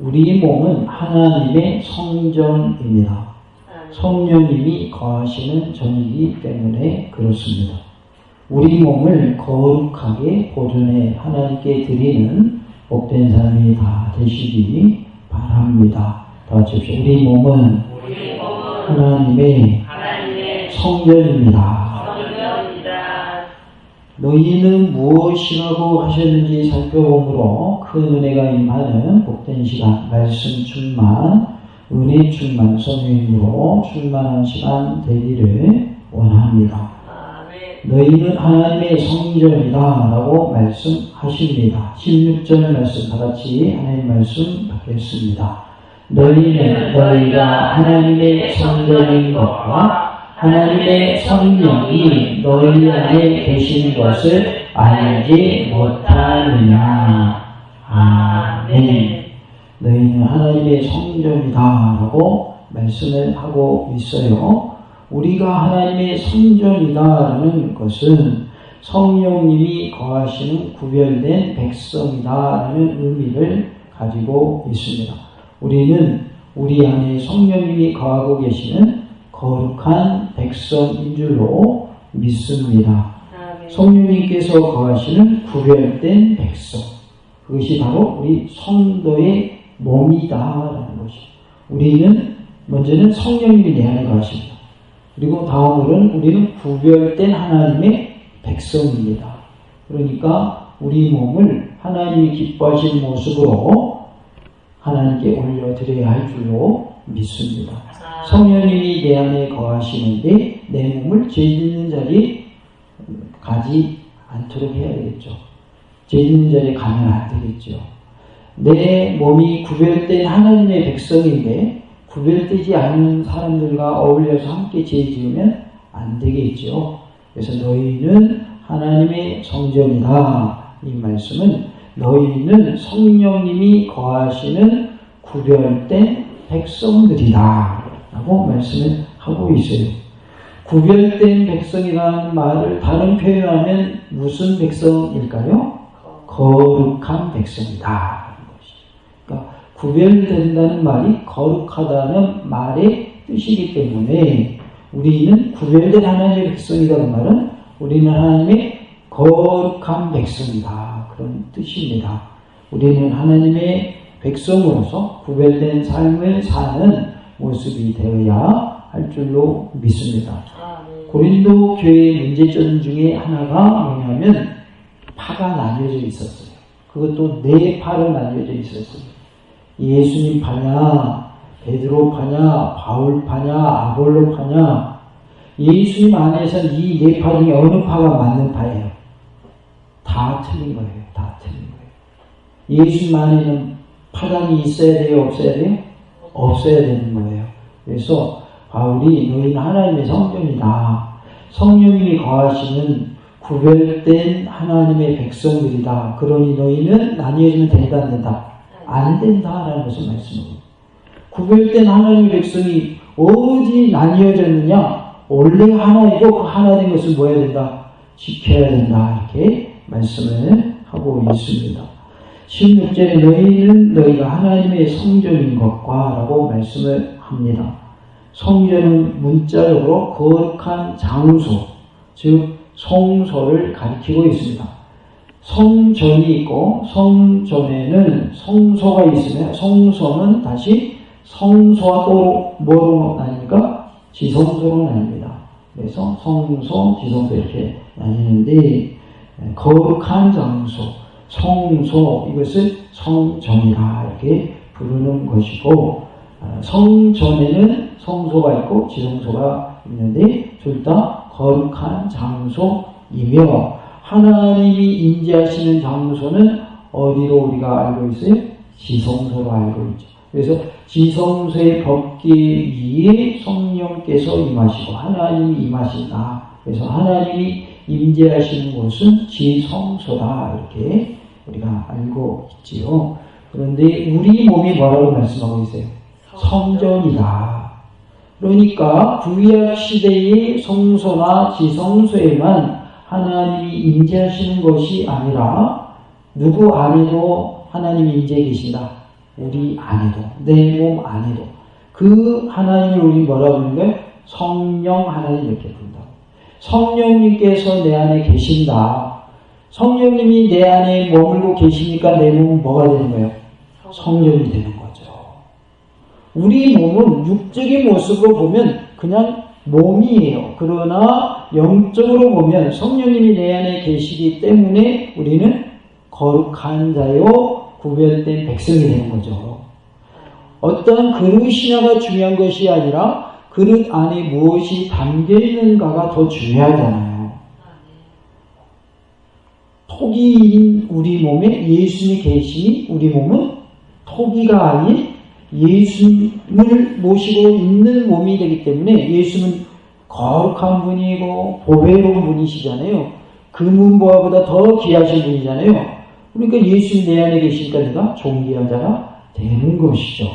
우리 몸은 하나님의 성전입니다. 성령님이 거하시는 전이기 때문에 그렇습니다. 우리 몸을 거룩하게 보존해 하나님께 드리는 복된 삶이 다 되시기 바랍니다. 다 같이 합시다. 우리 몸은 하나님의 성전입니다. 너희는 무엇이라고 하셨는지 살펴보므로 큰 은혜가 임하는 복된 시간, 말씀 충만, 은혜 충만, 성령님으로 충만한 시간 되기를 원합니다. 너희는 하나님의 성전이다 라고 말씀하십니다. 16절 말씀 다같이 하나님 말씀 받겠습니다. 너희는 너희가 하나님의 성전인 것과 하나님의 성령이 너희 안에 계신 것을 알지 못하느냐. 아멘. 너희는 하나님의 성전이다 라고 말씀을 하고 있어요. 우리가 하나님의 성전이다라는 것은 성령님이 거하시는 구별된 백성이다라는 의미를 가지고 있습니다. 우리는 우리 안에 성령님이 거하고 계시는 거룩한 백성인 줄로 믿습니다. 성령님께서 거하시는 구별된 백성, 그것이 바로 우리 성도의 몸이다라는 것이죠. 우리는 먼저는 성령님이 내 안에 거하십니다. 그리고 다음으로는 우리는 구별된 하나님의 백성입니다. 그러니까 우리 몸을 하나님이 기뻐하시는 모습으로 하나님께 올려드려야 할 줄로 믿습니다. 성령님이 내 안에 거하시는데 내 몸을 죄 짓는 자리에 가지 않도록 해야 되겠죠. 죄 짓는 자리에 가면 안 되겠죠. 내 몸이 구별된 하나님의 백성인데 구별되지 않는 사람들과 어울려서 함께 죄 지으면 안 되겠죠. 그래서 너희는 하나님의 성전이다. 이 말씀은 너희는 성령님이 거하시는 구별된 백성들이다 라고 말씀을 하고 있어요. 구별된 백성이라는 말을 다른 표현하면 무슨 백성일까요? 거룩한 백성이다. 그러니까 구별된다는 말이 거룩하다는 말의 뜻이기 때문에 우리는 구별된 하나님의 백성이라는 말은 우리는 하나님의 거룩한 백성이다. 그런 뜻입니다. 우리는 하나님의 백성으로서 구별된 삶을 사는 모습이 되어야 할 줄로 믿습니다. 고린도 교회의 문제점 중에 하나가 뭐냐면 파가 나뉘어져 있었어요. 그것도 네 파로 나뉘어져 있었어요. 예수님 파냐, 베드로 파냐, 바울 파냐, 아볼로 파냐. 예수님 안에서는 이 네 파 중에 어느 파가 맞는 파예요? 다 틀린 거예요. 다 틀린 거예요. 예수님 안에는 파당이 있어야 돼요? 없어야 돼요? 없어야 되는 거예요. 그래서 바울이 너희는 하나님의 성전이다. 성령님이 거하시는 구별된 하나님의 백성들이다. 그러니 너희는 나뉘어지면 된다 안 된다? 안 된다라는 것을 말씀합니다. 구별된 하나님의 백성이 어디 나뉘어졌느냐? 원래 하나이고 그 하나 된 것을 뭐 해야 된다? 지켜야 된다. 이렇게 말씀을 하고 있습니다. 16절에 너희는 너희가 하나님의 성전인 것과 라고 말씀을 합니다. 성전은 문자적으로 거룩한 장소, 즉 성소를 가리키고 있습니다. 성전이 있고 성전에는 성소가 있으며 성소는 다시 성소와 또 뭐로 나뉩니까? 지성소로 나뉩니다. 그래서 성소, 지성소 이렇게 나뉘는데 거룩한 장소, 성소, 이것을 성전이라 이렇게 부르는 것이고 성전에는 성소가 있고 지성소가 있는데 둘 다 거룩한 장소이며 하나님이 임재하시는 장소는 어디로 우리가 알고 있어요? 지성소로 알고 있죠. 그래서 지성소의 법계 위에 성령께서 임하시고 하나님이 임하신다. 그래서 하나님이 임재하시는 곳은 지성소다. 이렇게 우리가 알고 있지요. 그런데 우리 몸이 뭐라고 말씀하고 있어요? 성전이다. 그러니까 구약 시대의 성소나 지성소에만 하나님이 임재하시는 것이 아니라 누구 안에도 하나님이 임재해 계신다? 우리 안에도, 내 몸 안에도 그 하나님을 우리 뭐라 부르는 거예요? 성령 하나님 이렇게 부른다고. 성령님께서 내 안에 계신다. 성령님이 내 안에 머물고 계시니까 내 몸은 뭐가 되는 거예요? 성전이 되는 거죠. 우리 몸은 육적인 모습으로 보면 그냥 몸이에요. 그러나 영적으로 보면 성령님이 내 안에 계시기 때문에 우리는 거룩한 자요 구별된 백성이 되는 거죠. 어떤 그릇이냐가 중요한 것이 아니라 그릇 안에 무엇이 담겨 있는가가 더 중요하잖아요. 토기인 우리 몸에 예수님이 계시니 우리 몸은 토기가 아닌 예수님을 모시고 있는 몸이 되기 때문에 예수는 거룩한 분이고 보배로운 분이시잖아요. 금은보화보다 더 귀하신 분이잖아요. 그러니까 예수님 내 안에 계시니까 내가 존귀한 자가 되는 것이죠.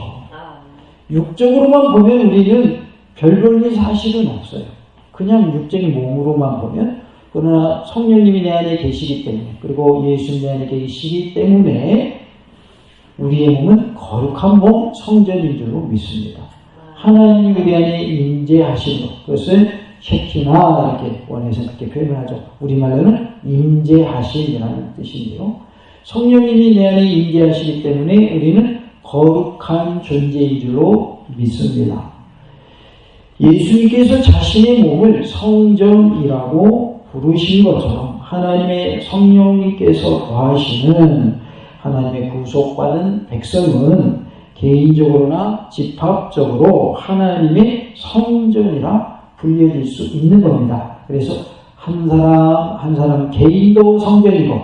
육적으로만 보면 우리는 별 볼 일 사실은 없어요. 그냥 육적인 몸으로만 보면. 그러나 성령님이 내 안에 계시기 때문에, 그리고 예수님 내 안에 계시기 때문에 우리의 몸은 거룩한 몸, 성전인 줄로 믿습니다. 하나님이 우리 안에 임재하신 것, 그것을 셰키나 이렇게 원에서 그렇게 표현하죠. 우리말로는 임재하신이라는 뜻인데요. 성령님이 내 안에 임재하시기 때문에 우리는 거룩한 존재인 줄로 믿습니다. 예수님께서 자신의 몸을 성전이라고 부르신 것처럼 하나님의 성령님께서 거하시는 하나님의 구속받은 백성은 개인적으로나 집합적으로 하나님의 성전이라 불려질 수 있는 겁니다. 그래서 한 사람 한 사람 개인도 성전이고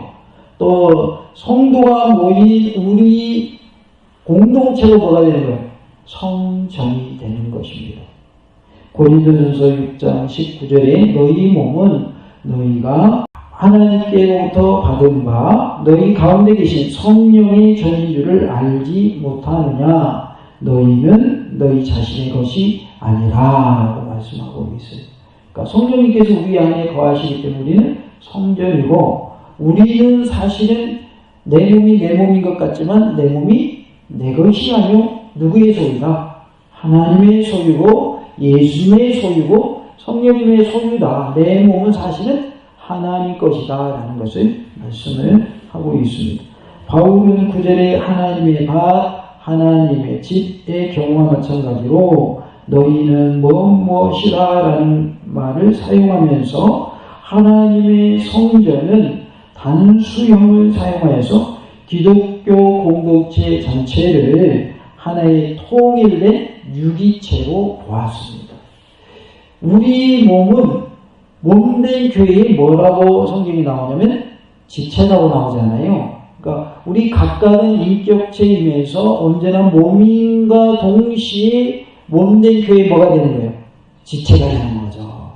또 성도가 모인 우리 공동체로 뭐가 되는 거예요? 성전이 되는 것입니다. 고린도전서 6장 19절에 너희 몸은 너희가 하나님께로부터 받은 바 너희 가운데 계신 성령의 전인 줄을 알지 못하느냐. 너희는 너희 자신의 것이 아니라 라고 말씀하고 있어요. 그러니까 성령님께서 우리 안에 거하시기 때문에 우리는 성전이고, 우리는 사실은 내 몸이 내 몸인 것 같지만 내 몸이 내 것이 아니요 누구의 소유다? 하나님의 소유고 예수님의 소유고 성령님의 소유다. 내 몸은 사실은 하나님 것이다 라는 것을 말씀을 하고 있습니다. 바울은 9절에 하나님의 밭, 하나님의 집의 경우와 마찬가지로 너희는 무엇이라 라는 말을 사용하면서 하나님의 성전은 단수형을 사용하여서 기독교 공동체 전체를 하나의 통일된 유기체로 보았습니다. 우리 몸은 몸된 교회에 뭐라고 성경이 나오냐면 지체라고 나오잖아요. 그러니까 우리 각각은 인격체이면서 언제나 몸인과 동시에 몸된 교회에 뭐가 되는 거예요? 지체가 되는 거죠.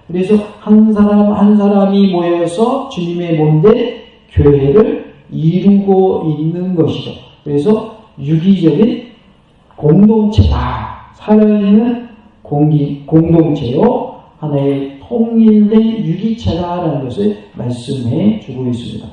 그래서 한 사람 한 사람이 모여서 주님의 몸된 교회를 이루고 있는 것이죠. 그래서 유기적인 공동체다. 살아있는 공동체요. 하나의 통일된 유기체다라는 것을 말씀해 주고 있습니다.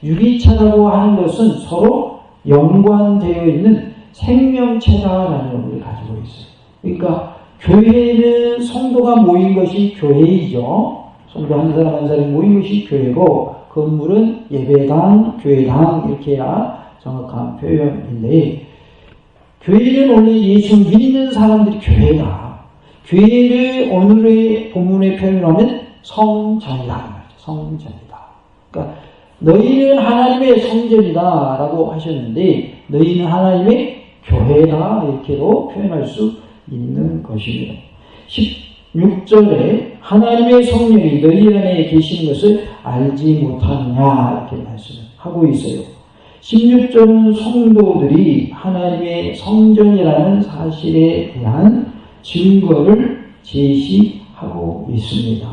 유기체라고 하는 것은 서로 연관되어 있는 생명체다라는 의미를 가지고 있어요. 그러니까 교회는 성도가 모인 것이 교회이죠. 성도 한 사람 한 사람이 모인 것이 교회고, 건물은 예배당, 교회당 이렇게 해야 정확한 표현인데, 교회는 원래 예수 믿는 사람들이 교회다. 교회를 오늘의 본문의 표현을 하면 성전이다. 성전이다. 그러니까 너희는 하나님의 성전이다 라고 하셨는데 너희는 하나님의 교회다 이렇게도 표현할 수 있는 것입니다. 16절에 하나님의 성령이 너희 안에 계시는 것을 알지 못하느냐 이렇게 말씀하고 있어요. 16절은 성도들이 하나님의 성전이라는 사실에 대한 증거를 제시하고 있습니다.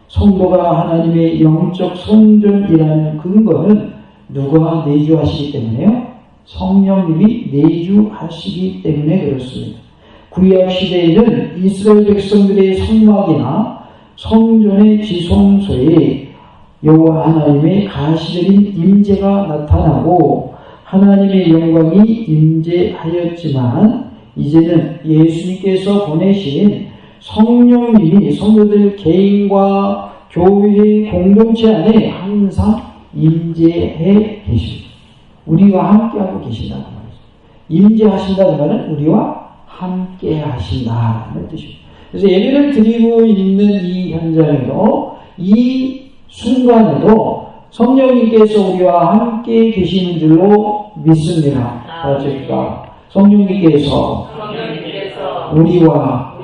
성도가 하나님의 영적 성전이라는 근거는 누가 내주하시기 때문에요? 성령님이 내주하시기 때문에 그렇습니다. 구약 시대에는 이스라엘 백성들의 성막이나 성전의 지성소에 여호와 하나님의 가시적인 임재가 나타나고 하나님의 영광이 임재하였지만 이제는 예수님께서 보내신 성령님이 성도들 개인과 교회의 공동체 안에 항상 임재해 계십니다. 우리와 함께하고 계신다는 말이죠. 임재하신다는 말은 우리와 함께하신다는 뜻입니다. 그래서 예배를 드리고 있는 이 현장에도 이 순간에도 성령님께서 우리와 함께 계시는 줄로 믿습니다. 그러니까 성령님께서 우리와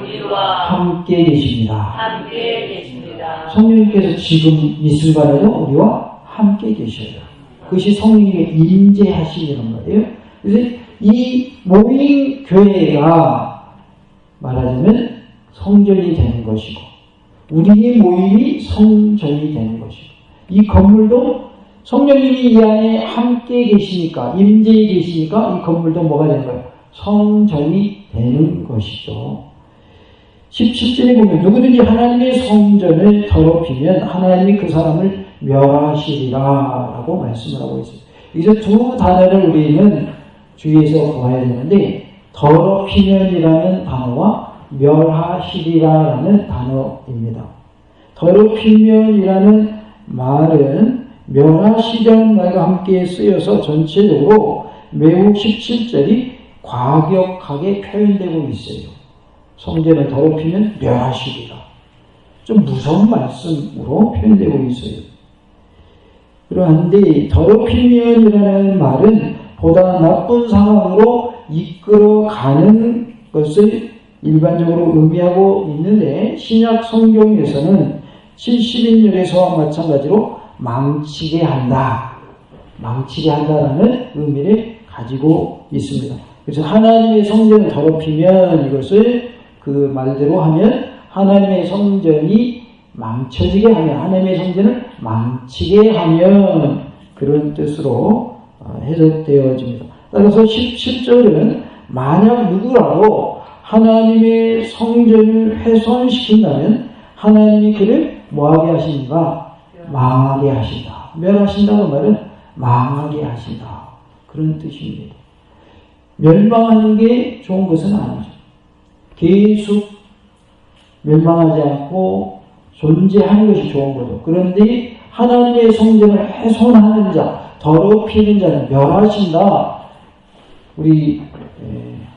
함께 계십니다. 성령님께서 지금 이 순간에도 우리와 함께 계셔요. 그것이 성령님의 임재하시는 거예요. 그래서 이 모인 교회가 말하자면 성전이 되는 것이고 우리의 모임이 성전이 되는 것이고 이 건물도 성령님이 이 안에 함께 계시니까 임재해 계시니까 이 건물도 뭐가 되는 거예요? 성전이 되는 것이죠. 17절에 보면 누구든지 하나님의 성전을 더럽히면 하나님이 그 사람을 멸하시리라 라고 말씀을 하고 있어요. 여기서 두 단어를 우리는 주의해서 보아야 되는데 더럽히면이라는 단어와 멸하시리라라는 단어입니다. 더럽히면이라는 말은 멸하시려는 말과 함께 쓰여서 전체적으로 매우 17절이 과격하게 표현되고 있어요. 성전을 더럽히면 멸하시리라. 좀 무서운 말씀으로 표현되고 있어요. 그러한데 더럽히면이라는 말은 보다 나쁜 상황으로 이끌어가는 것을 일반적으로 의미하고 있는데 신약 성경에서는 70인열에서와 마찬가지로 망치게 한다. 망치게 한다라는 의미를 가지고 있습니다. 그래서 하나님의 성전을 더럽히면 이것을 그 말대로 하면 하나님의 성전이 망쳐지게 하면 하나님의 성전을 망치게 하면 그런 뜻으로 해석되어집니다. 따라서 17절은 만약 누구라도 하나님의 성전을 훼손시킨다면 하나님이 그를 뭐하게 하십니까? 망하게 하신다. 멸하신다는 말은 망하게 하신다. 그런 뜻입니다. 멸망하는 게 좋은 것은 아니죠. 계속 멸망하지 않고 존재하는 것이 좋은 거죠. 그런데 하나님의 성전을 훼손하는 자, 더럽히는 자는 멸하신다. 우리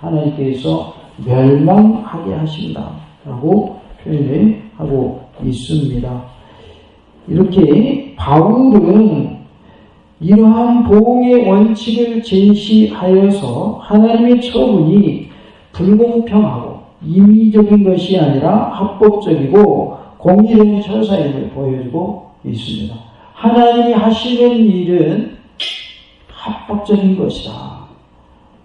하나님께서 멸망하게 하신다라고 표현을 하고 있습니다. 이렇게 바울은 이러한 보응의 원칙을 제시하여서 하나님의 처분이 불공평하고 임의적인 것이 아니라 합법적이고 공의로운 처사임을 보여주고 있습니다. 하나님이 하시는 일은 합법적인 것이다.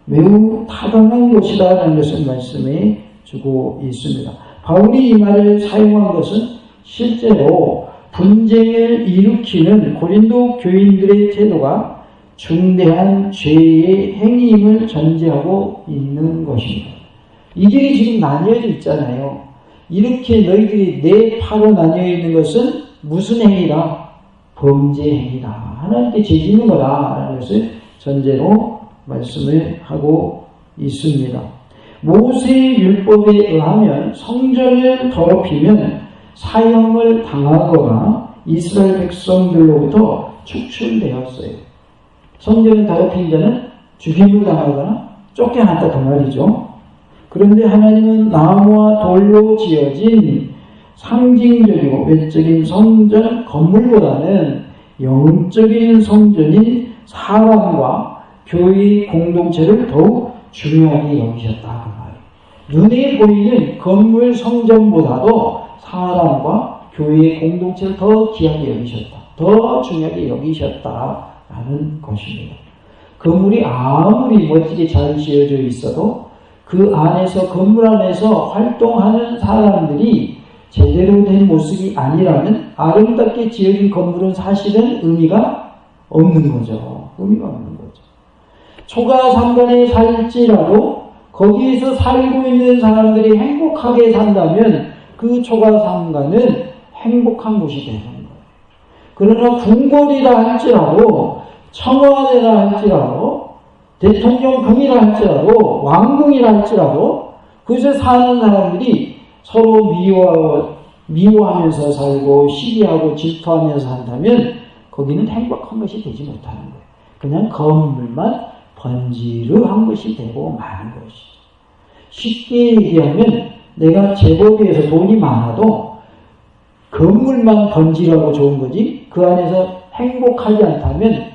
매우 타당한 것이다 라는 것을 말씀해 주고 있습니다. 바울이 이 말을 사용한 것은 실제로 분쟁을 일으키는 고린도 교인들의 태도가 중대한 죄의 행위임을 전제하고 있는 것입니다. 이 길이 지금 나뉘어져 있잖아요. 이렇게 너희들이 네 파로 나뉘어 있는 것은 무슨 행위다? 범죄 행위다. 하나님께 죄짓는 거다 라는 것을 전제로 말씀을 하고 있습니다. 모세의 율법에 의하면 성전을 더럽히면 사형을 당하거나 이스라엘 백성들로부터 축출되었어요. 성전을 더럽힌 자는 죽임을 당하거나 쫓겨났다 그 말이죠. 그런데 하나님은 나무와 돌로 지어진 상징적이고 외적인 성전 건물보다는 영적인 성전인 사람과 교회의 공동체를 더욱 중요하게 여기셨다 그 말이에요. 눈에 보이는 건물 성전보다도 사람과 교회의 공동체를 더 귀하게 여기셨다. 더 중요하게 여기셨다라는 것입니다. 건물이 아무리 멋지게 잘 지어져 있어도 그 안에서 건물 안에서 활동하는 사람들이 제대로 된 모습이 아니라면 아름답게 지어진 건물은 사실은 의미가 없는 거죠. 의미가 없는 거죠. 초가 상간에 살지라도 거기에서 살고 있는 사람들이 행복하게 산다면 그 초가 상간은 행복한 곳이 되는 거예요. 그러나 궁궐이라 할지라도 청와대라 할지라도 대통령궁이라 할지라도 왕궁이라 할지라도 그곳에 사는 사람들이 서로 미워하면서 살고 시기하고 질투하면서 한다면 거기는 행복한 것이 되지 못하는 거예요. 그냥 건물만 번지르한 것이 되고 마는 것이죠. 쉽게 얘기하면 내가 제법에서 돈이 많아도 건물만 번지르하고 좋은 거지 그 안에서 행복하지 않다면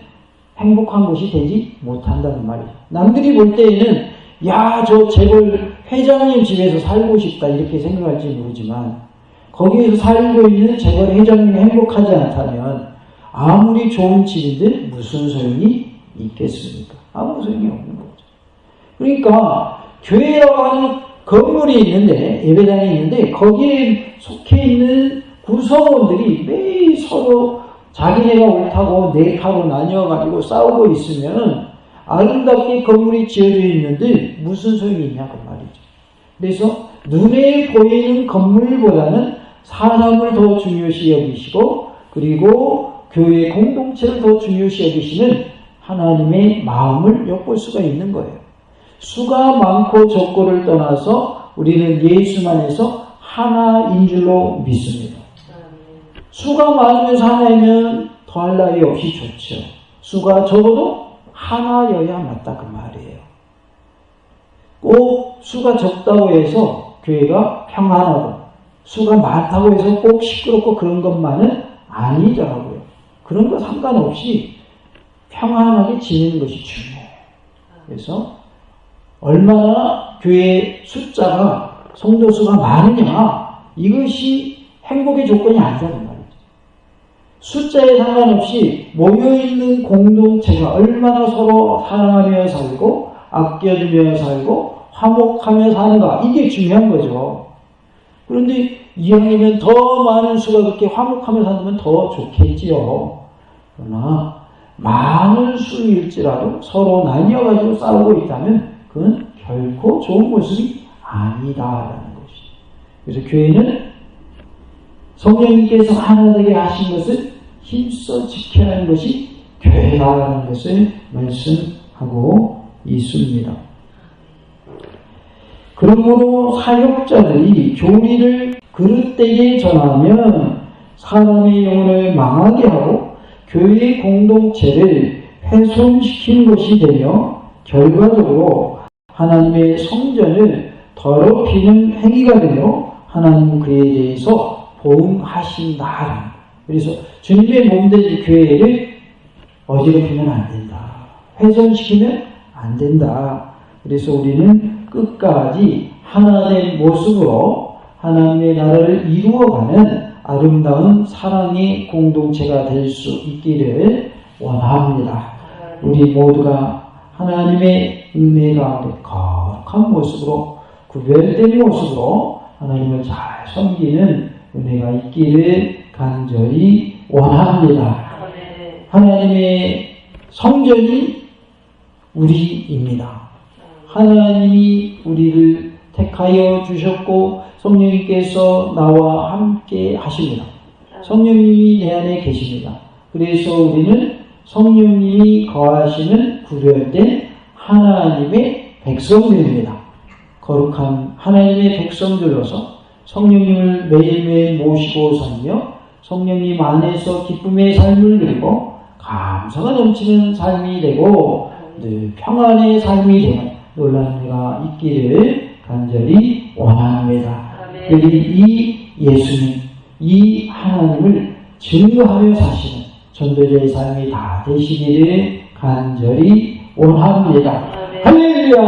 행복한 것이 되지 못한다는 말이죠. 남들이 볼 때에는 야, 저 재벌 회장님 집에서 살고 싶다 이렇게 생각할지 모르지만 거기에서 살고 있는 재벌 회장님이 행복하지 않다면 아무리 좋은 집인데 무슨 소용이 있겠습니까? 아무 소용이 없는 거죠. 그러니까 교회라고 하는 건물이 있는데 예배당이 있는데 거기에 속해 있는 구성원들이 매일 서로 자기네가 옳다고 네 파로 나뉘어가지고 싸우고 있으면 아름답게 건물이 지어져 있는데 무슨 소용이 있냐고 말이죠. 그래서 눈에 보이는 건물보다는 사람을 더 중요시 여기시고 그리고 교회 공동체를 더 중요시 여기시는 하나님의 마음을 엿볼 수가 있는 거예요. 수가 많고 적고를 떠나서 우리는 예수만에서 하나인 줄로 믿습니다. 수가 많으면서 하나이면 더할 나위 없이 좋죠. 수가 적어도 하나여야 맞다 그 말이에요. 꼭 수가 적다고 해서 교회가 평안하고 수가 많다고 해서 꼭 시끄럽고 그런 것만은 아니더라고요. 그런 거 상관없이 평안하게 지내는 것이 중요해요. 그래서 얼마나 교회 숫자가 성도 수가 많으냐 이것이 행복의 조건이 아니라는 말이죠. 숫자에 상관없이 모여있는 공동체가 얼마나 서로 사랑하며 살고 아껴주며 살고 화목하며 사는가 이게 중요한 거죠. 그런데 이왕이면 더 많은 수가 그렇게 화목하며 살면 더 좋겠지요. 그러나 많은 수일지라도 서로 나뉘어가지고 싸우고 있다면 그건 결코 좋은 모습이 아니다라는 것이죠. 그래서 교회는 성령님께서 하나 되게 하신 것을 힘써 지켜야 하는 것이 교회라는 것을 말씀하고 있습니다. 그러므로 사역자들이 교리를 그릇되게 전하면 사람의 영혼을 망하게 하고 교회의 공동체를 훼손시키는 것이 되며 결과적으로 하나님의 성전을 더럽히는 행위가 되며 하나님 그에 대해서 보응하신다. 그래서 주님의 몸된 교회를 어지럽히면 안 된다. 훼손시키면 안 된다. 그래서 우리는 끝까지 하나된 모습으로 하나님의 나라를 이루어가는 아름다운 사랑의 공동체가 될 수 있기를 원합니다. 우리 모두가 하나님의 은혜 가운데 거룩한 모습으로 구별된 모습으로 하나님을 잘 섬기는 은혜가 있기를 간절히 원합니다. 하나님의 성전이 우리입니다. 하나님이 우리를 택하여 주셨고 성령님께서 나와 함께 하십니다. 성령님이 내 안에 계십니다. 그래서 우리는 성령님이 거하시는 구별된 하나님의 백성들입니다. 거룩한 하나님의 백성들로서 성령님을 매일매일 모시고 살며 성령님 안에서 기쁨의 삶을 누리고 감사가 넘치는 삶이 되고 늘 평안의 삶이 되는 놀라운 은혜가 있기를 간절히 원합니다. 그리 이 예수님, 이 하나님을 증거하며 사시는 전도자의 삶이 다 되시기를 간절히 원합니다. 할렐루야!